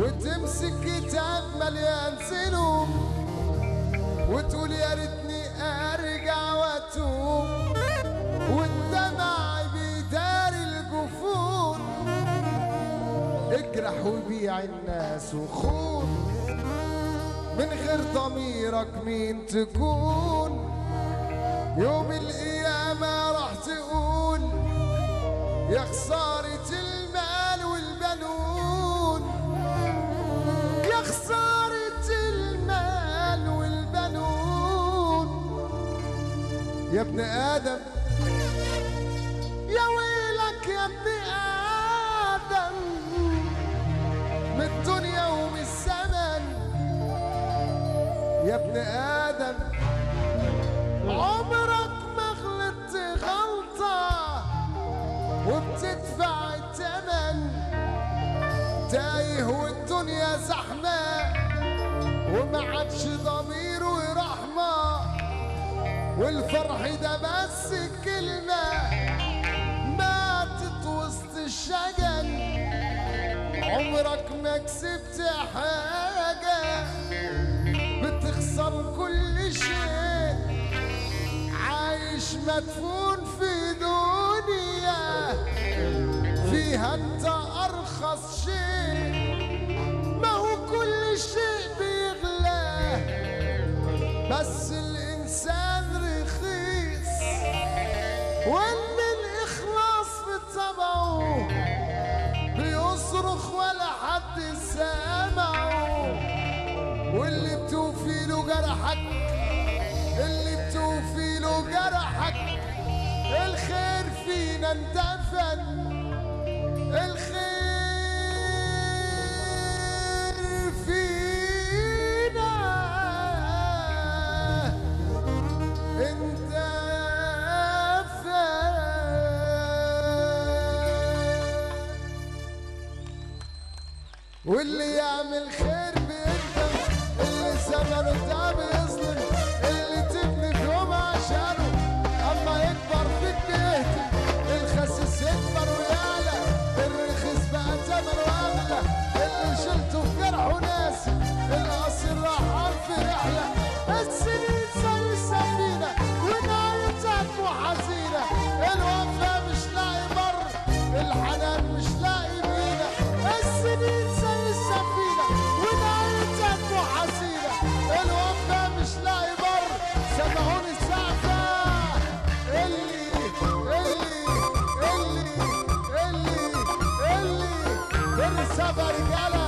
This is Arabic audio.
وتمسك كتاب مليان سنوب وتقول يا ريتني ارجع واتوب، والدمع بيداري الجفون. اجرح وبيع الناس وخون، من غير ضميرك مين تكون؟ يوم القيامة راح تقول يا خسارة المال والبنون، يا خسارة المال والبنون. يا ابن آدم يا ويلك يا ابن آدم، من الدنيا ومن الزمن. يا ابن آدم عمرك ما غلطت غلطة وبتدفع الثمن. تايه والدنيا زحمة وما عادش ضمير ورحمة، والفرح ده بس كلمة ماتت وسط الشجن. عمرك ما كسبت حاجة، بتخسر كل شيء. عايش مدفون في دنيا فيها انت ارخص شيء. ما هو كل شيء بيغلى بس الانسان رخيص، وان الاخلاص بطبعه بيصرخ ولا حد سامعه. واللي بتوفي له جرحك، اللي بتوفي له جرحك، الخير فينا اندفن. الخير فينا اندفن. واللي يعمل خير بيندم، اللي زمنه ده بيظلم، اللي تبني في يوم عشانه اما يكبر فيك بيهتم. الخسيس يكبر ويعلى، الرخيص بقى ثمنه اغلى. اللي شلته في جرحه ناسي، القصير راح في رحله. السنين زي السفينه ونهايتها حزينه. الوفا مش لاقي بر، الحنان مش لاقي بينا. السنين زي السفينه ونهايتها حزينه. الوفا مش لاقي بر. سمعوني السقفه اللي السفر رجاله.